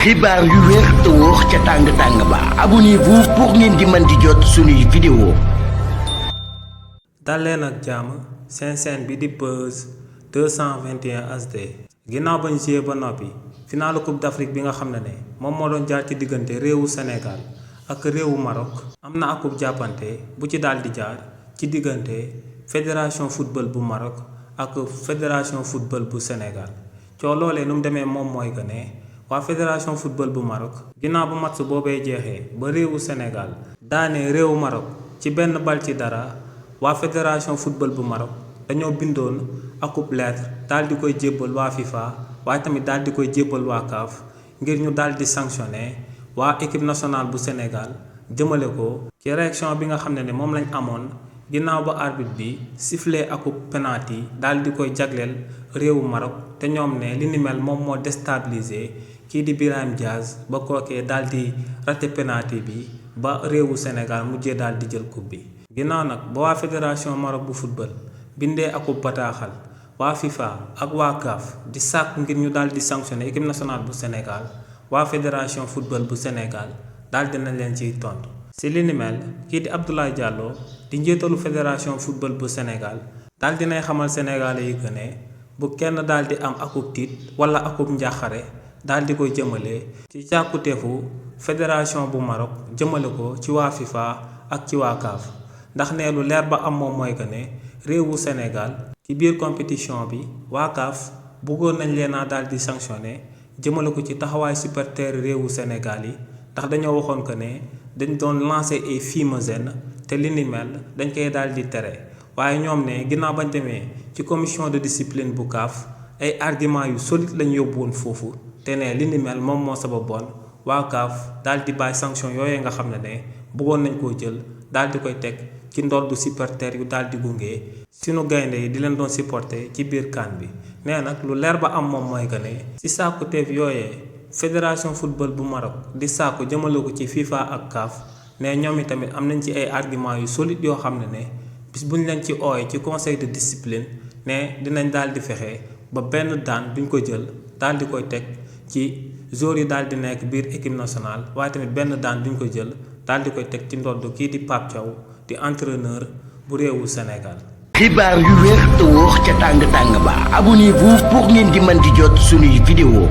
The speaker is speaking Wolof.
xibaar yu wér te wóor ca tàng ba abonnez-vous pour ngeen di mën di jot suñuy vidéo. dal leen ak jàmm seen chaîne bi di Buzz 221 HD ginnaaw bañ joué ba noppi finalu coupe d'Afrique bi nga xam ne moom moo doon jaar ci diggante réewu Sénégal ak réewu Maroc am na akub jàppante bu ci daal di jaar ci diggante fédération football bu Maroc ak fédération football bu Sénégal coo loolee nu mu demee moom mooy que ne waa fédération football bu Maroc ginnaaw bu match boobee jeexee ba réewu Sénégal daane réewu Maroc ci benn bal ci dara waa fédération football bu Maroc dañoo bindoon akub lettre daal di koy jébbal waa FIFA waaye tamit daal di koy jébbal waa CAF ngir ñu daal di sanctionné waa équipe nationale bu Sénégal jëmale ko ci réaction bi nga xam ne moom lañ amoon ginnaaw ba arbitre bi sifflé akub penalty daal di koy jagleel réewu Maroc te ñoom ne li ni mel moom moo déstabilisé kii di Brahim Diaz ba kookee daal di raté penalty bi ba réewu Sénégal mujjee daal di jël coupe bi. ginnaaw nag ba waa fédération Maroc bu football bindee akub bataaxal waa FIFA ak waa CAF di sàkk ngir ñu daal di sanctionné équipe nationale bu Sénégal waa fédération football bu Sénégal daal dinañ leen ciy tontu. si li ni mel kii di Abdoulaye Diallo di njiitalu fédération football bu Sénégal daal dinay xamal Sénégalais yi que ne bu kenn daal di am akub tiit wala akub njaaxare daal di koy jëmale ci càkkuteefu fédération bu Maroc jëmale ko ci waa FIFA ak ci waa CAF ndax ne lu leer ba am moom mooy que ne réewu Sénégal ci biir compétition bi waa CAF bëggoon nañ leen a daal di sanctionné jëmale ko ci taxawaay supporter réewu Sénégal yi ndax dañoo waxoon que ne dañ doon lancé ay fumigène te li ni mel dañ koy daal di tere waaye ñoom ne ginnaaw bañ demee ci commission de discipline bu CAF ay argument yu solide lañ yóbbu woon foofu te ne li ni mel moom moo sababoon waa CAF daal di bàyyi sanction yooyee nga xam ne bëggoon nañ koo jël daal di koy teg ci ndoddu supporter yu daal di gunge sunu gaynde yi di leen doon supporter ci biir CAN bi nee nag lu leer ba am moom mooy que ne ci sàkku teef yooyee fédération football bu Maroc di sàkku jëmale ko ci FIFA ak CAF ne ñoom itamit am nañ ci ay argument yu solide yoo xam ne bis buñ leen ci ooy ci conseil de discipline ne dinañ daal di fexe ba benn daan duñ ko jël daal di koy teg ci joueurs yi daal di nekk biir équipe nationale waaye tamit benn daan duñ ko jël daal di koy teg ci ndodd kii di Pape Thiaw di entraîneur bu réewu Sénégal. xibaar yu wér te wóor ca tàng ba abonnez-vous pour ngeen di mën di jot suñuy vidéo.